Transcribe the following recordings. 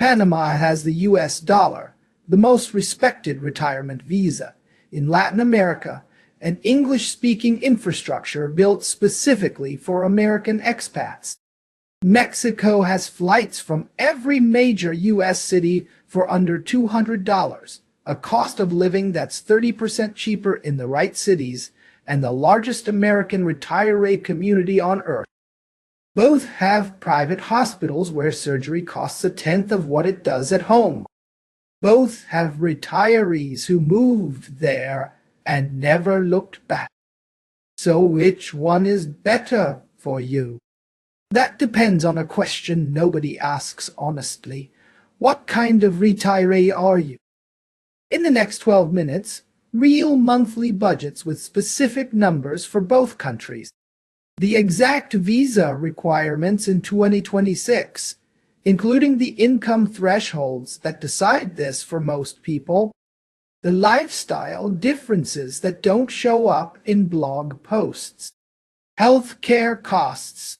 Panama has the US dollar, the most respected retirement visa. In Latin America, an English-speaking infrastructure built specifically for American expats. Mexico has flights from every major U.S. city for under $200, a cost of living that's 30% cheaper in the right cities, and the largest American retiree community on Earth. Both have private hospitals where surgery costs a tenth of what it does at home. Both have retirees who moved there and never looked back. So which one is better for you? That depends on a question nobody asks honestly. What kind of retiree are you? In the next 12 minutes, real monthly budgets with specific numbers for both countries. The exact visa requirements in 2026, including the income thresholds that decide this for most people, the lifestyle differences that don't show up in blog posts, healthcare costs,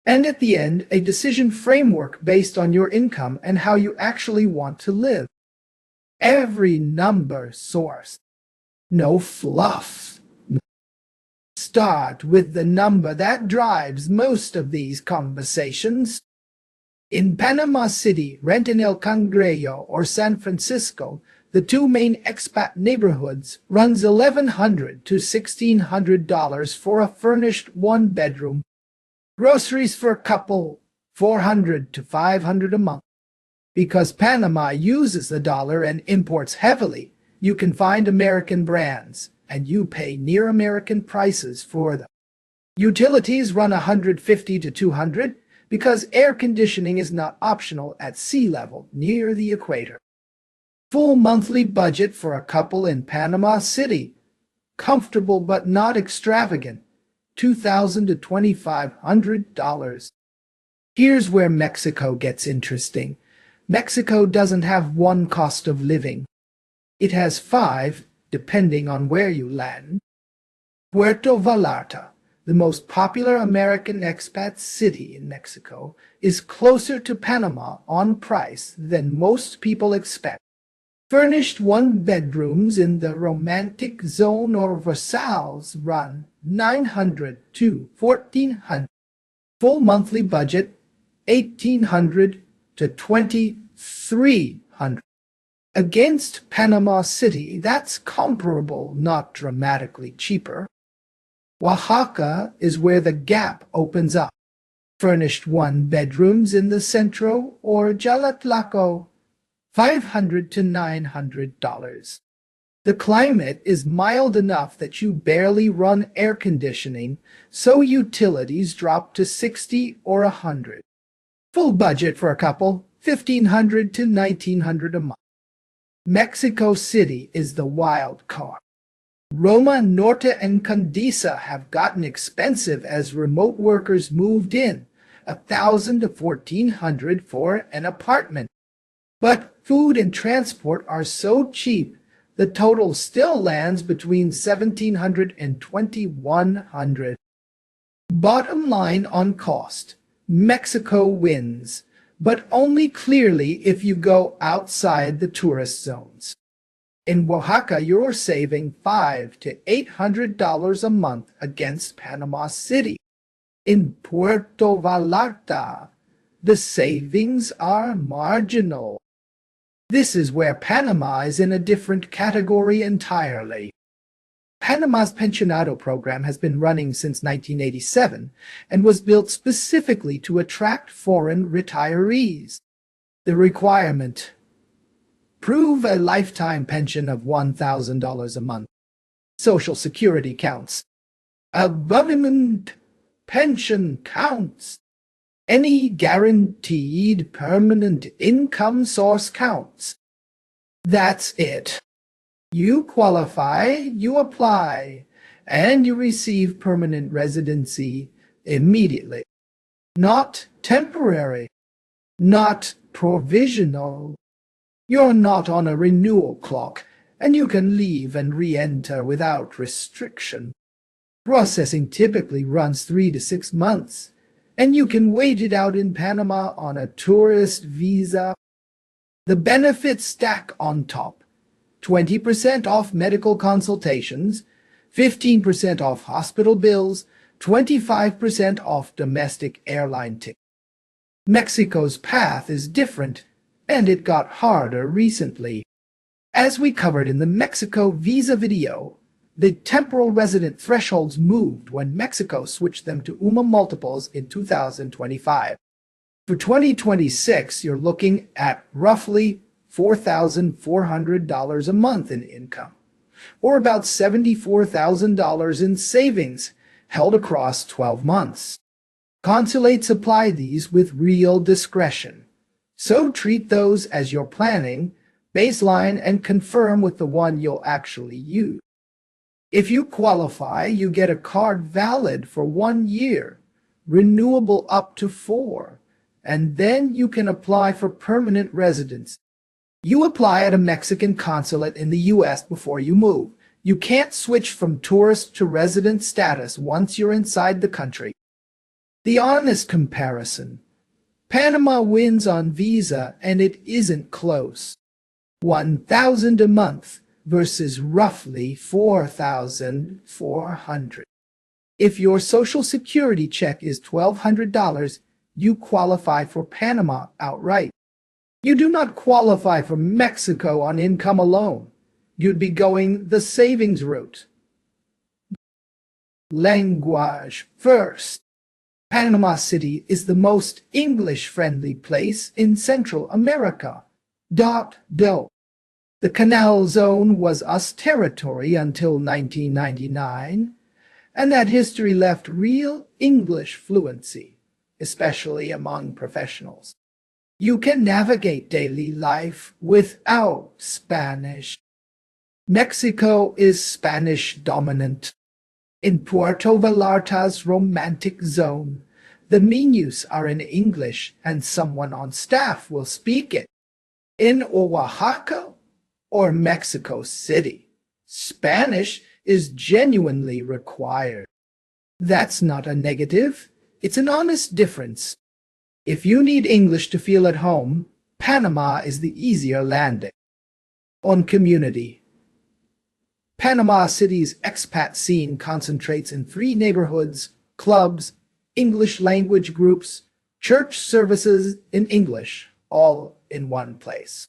and at the end, a decision framework based on your income and how you actually want to live. Every number source. No fluff. Start with the number that drives most of these conversations. In Panama City, rent in El Cangrejo or San Francisco, the two main expat neighborhoods, runs $1,100 to $1,600 for a furnished one-bedroom. Groceries for a couple, $400 to $500 a month. Because Panama uses the dollar and imports heavily, you can find American brands, and you pay near American prices for them. Utilities run $150 to $200 because air conditioning is not optional at sea level near the equator. Full monthly budget for a couple in Panama City. Comfortable but not extravagant. $2,000 to $2,500. Here's where Mexico gets interesting. Mexico doesn't have one cost of living. It has 5, depending on where you land. Puerto Vallarta, the most popular American expat city in Mexico, is closer to Panama on price than most people expect. Furnished one-bedrooms in the romantic zone or Versailles run $900 to $1,400. Full monthly budget $1,800 to $2,300. Against Panama City, that's comparable, not dramatically cheaper. Oaxaca is where the gap opens up. Furnished one-bedrooms in the Centro or Jalatlaco, $500 to $900. The climate is mild enough that you barely run air conditioning, so utilities drop to $60 or $100. Full budget for a couple, $1,500 to $1,900 a month. Mexico City is the wild card. Roma Norte and Condesa have gotten expensive as remote workers moved in, $1,000 to $1,400 for an apartment. But food and transport are so cheap, the total still lands between $1,700 and $2,100. Bottom line on cost, Mexico wins, but only clearly if you go outside the tourist zones. In Oaxaca, you're saving $500 to $800 a month against Panama City. In Puerto Vallarta, the savings are marginal. This is where Panama is in a different category entirely. Panama's Pensionado program has been running since 1987 and was built specifically to attract foreign retirees. The requirement: prove a lifetime pension of $1,000 a month. Social Security counts. A government pension counts. Any guaranteed permanent income source counts. That's it. You qualify, you apply, and you receive permanent residency immediately. Not temporary, not provisional. You're not on a renewal clock, and you can leave and re-enter without restriction. Processing typically runs 3 to 6 months, and you can wait it out in Panama on a tourist visa. The benefits stack on top. 20% off medical consultations, 15% off hospital bills, 25% off domestic airline tickets. Mexico's path is different, and it got harder recently. As we covered in the Mexico visa video, the temporal resident thresholds moved when Mexico switched them to UMA multiples in 2025. For 2026, you're looking at roughly $4,400 a month in income, or about $74,000 in savings held across 12 months. Consulates apply these with real discretion, so treat those as your planning baseline and confirm with the one you'll actually use. If you qualify, you get a card valid for 1 year, renewable up to 4, and then you can apply for permanent residence. You apply at a Mexican consulate in the U.S. before you move. You can't switch from tourist to resident status once you're inside the country. The honest comparison. Panama wins on visa, and it isn't close. $1,000 a month versus roughly $4,400. If your Social Security check is $1,200, you qualify for Panama outright. You do not qualify for Mexico on income alone. You'd be going the savings route. Language first. Panama City is the most English-friendly place in Central America. The Canal Zone was US territory until 1999, and that history left real English fluency, especially among professionals. You can navigate daily life without Spanish. Mexico is Spanish-dominant. In Puerto Vallarta's romantic zone, the menus are in English and someone on staff will speak it. In Oaxaca or Mexico City, Spanish is genuinely required. That's not a negative, it's an honest difference. If you need English to feel at home, Panama is the easier landing. On community. Panama City's expat scene concentrates in 3 neighborhoods, clubs, English language groups, church services in English, all in one place.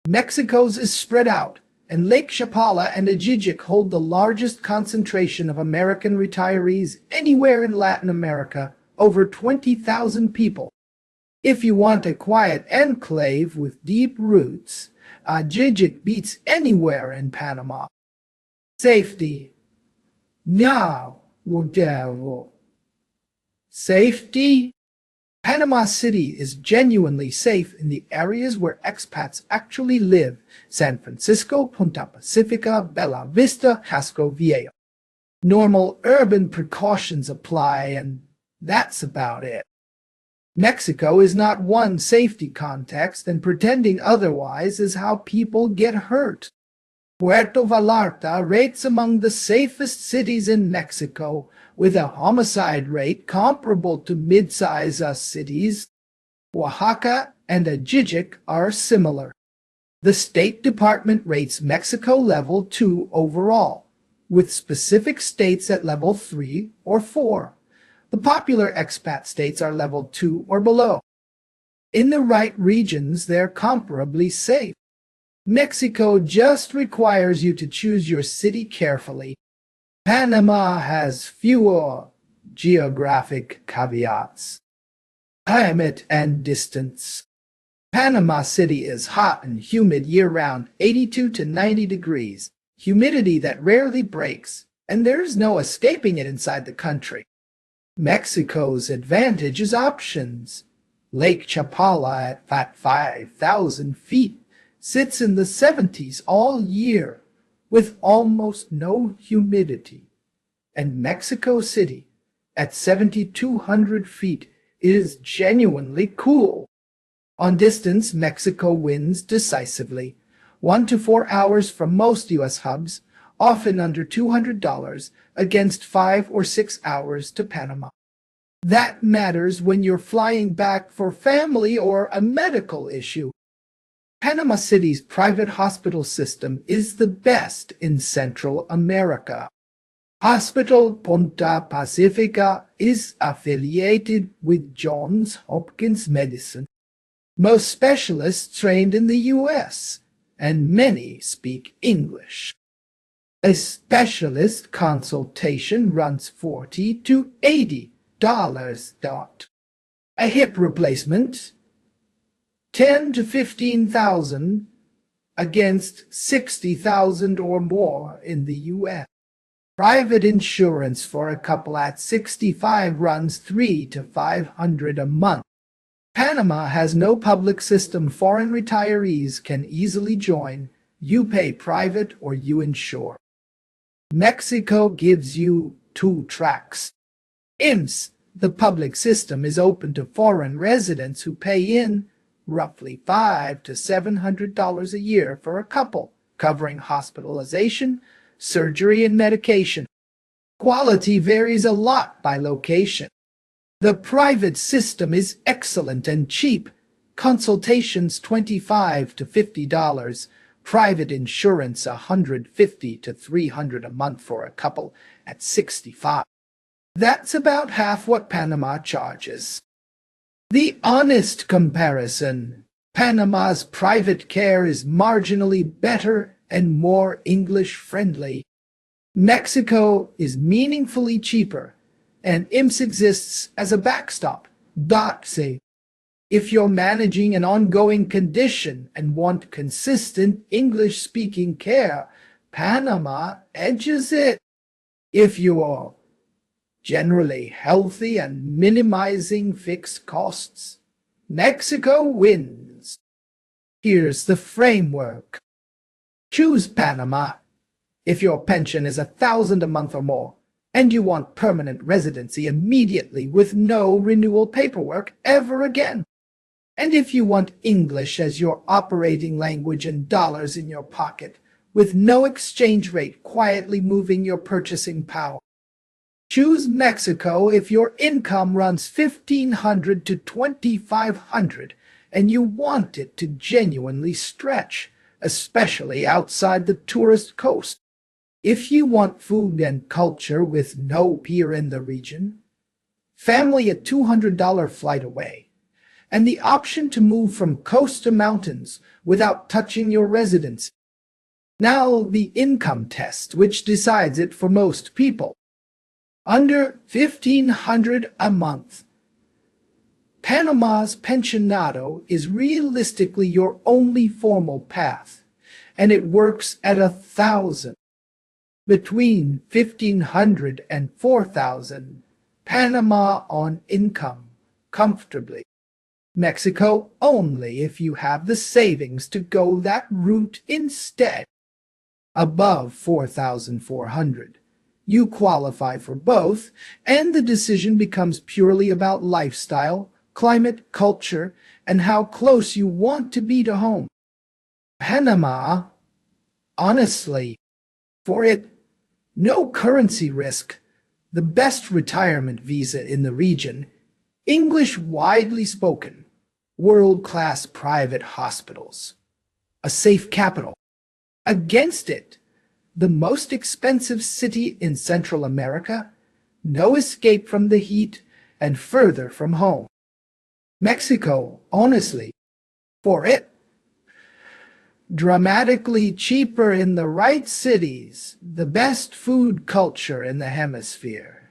Mexico's is spread out, and Lake Chapala and Ajijic hold the largest concentration of American retirees anywhere in Latin America, over 20,000 people. If you want a quiet enclave with deep roots, Ajijic beats anywhere in Panama. Safety. Safety. Panama City is genuinely safe in the areas where expats actually live: San Francisco, Punta Pacifica, Bella Vista, Casco Viejo. Normal urban precautions apply, and that's about it. Mexico is not one safety context, and pretending otherwise is how people get hurt. Puerto Vallarta rates among the safest cities in Mexico, with a homicide rate comparable to mid-size cities. Oaxaca and Ajijic are similar. The State Department rates Mexico level 2 overall, with specific states at level 3 or 4. The popular expat states are level 2 or below. In the right regions, they're comparably safe. Mexico just requires you to choose your city carefully. Panama has fewer geographic caveats. Climate and distance. Panama City is hot and humid year-round, 82 to 90 degrees, humidity that rarely breaks, and there's no escaping it inside the country. Mexico's advantage is options. Lake Chapala at 5,000 feet sits in the 70s all year, with almost no humidity, and Mexico City, at 7,200 feet, is genuinely cool. On distance, Mexico wins decisively, 1 to 4 hours from most U.S. hubs, often under $200, against 5 or 6 hours to Panama. That matters when you're flying back for family or a medical issue. Panama City's private hospital system is the best in Central America. Hospital Punta Pacifica is affiliated with Johns Hopkins Medicine. Most specialists trained in the U.S., and many speak English. A specialist consultation runs $40 to $80. A hip replacement, $10,000 to $15,000 against $60,000 or more in the U.S. Private insurance for a couple at 65 runs $300 to $500 a month. Panama has no public system. Foreign retirees can easily join. You pay private or you insure. Mexico gives you 2 tracks. IMSS, the public system, is open to foreign residents who pay in roughly $500 to $700 a year for a couple, covering hospitalization, surgery, and medication. Quality varies a lot by location. The private system is excellent and cheap. Consultations $25 to $50. Private insurance $150 to $300 a month for a couple at 65. That's about half what Panama charges. The honest comparison: Panama's private care is marginally better and more English-friendly. Mexico is meaningfully cheaper, and IMSS exists as a backstop. Say, if you're managing an ongoing condition and want consistent English-speaking care, Panama edges it. If you're generally healthy and minimizing fixed costs, Mexico wins. Here's the framework. Choose Panama if your pension is $1,000 a month or more, and you want permanent residency immediately with no renewal paperwork ever again. And if you want English as your operating language and dollars in your pocket, with no exchange rate quietly moving your purchasing power. Choose Mexico if your income runs $1,500 to $2,500 and you want it to genuinely stretch, especially outside the tourist coast. If you want food and culture with no peer in the region, family a $200 flight away, and the option to move from coast to mountains without touching your residence. Now the income test, which decides it for most people. Under $1,500 a month, Panama's Pensionado is realistically your only formal path, and it works at $1,000. Between $1,500 and $4,000, Panama on income, comfortably. Mexico only if you have the savings to go that route instead. Above $4,400, you qualify for both, and the decision becomes purely about lifestyle, climate, culture, and how close you want to be to home. Panama, honestly, for it, no currency risk, the best retirement visa in the region, English widely spoken, world-class private hospitals, a safe capital. Against it, the most expensive city in Central America, no escape from the heat, and further from home. Mexico, honestly, for it, dramatically cheaper in the right cities, the best food culture in the hemisphere,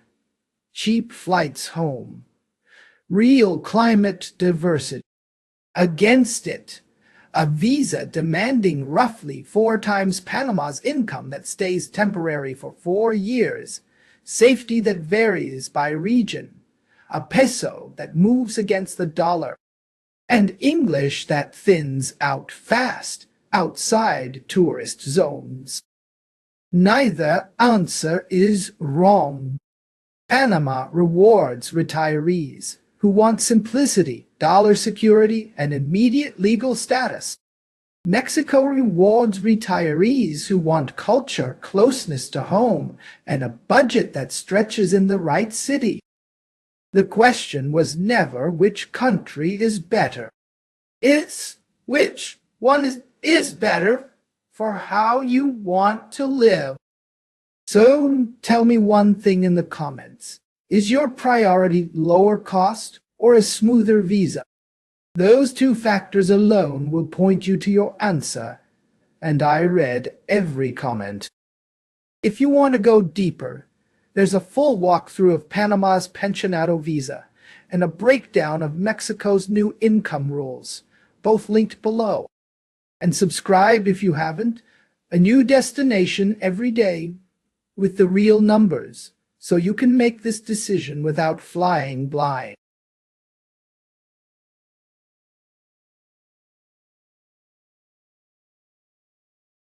cheap flights home, real climate diversity. Against it, a visa demanding roughly 4 times Panama's income that stays temporary for 4 years, safety that varies by region, a peso that moves against the dollar, and English that thins out fast outside tourist zones. Neither answer is wrong. Panama rewards retirees who want simplicity, dollar security, and immediate legal status. Mexico rewards retirees who want culture, closeness to home, and a budget that stretches in the right city. The question was never which country is better. It's which One is better for how you want to live. So tell me one thing in the comments. Is your priority lower cost or a smoother visa? Those two factors alone will point you to your answer, and I read every comment. If you want to go deeper, there's a full walkthrough of Panama's Pensionado visa and a breakdown of Mexico's new income rules, both linked below. And subscribe if you haven't. A new destination every day with the real numbers, so you can make this decision without flying blind.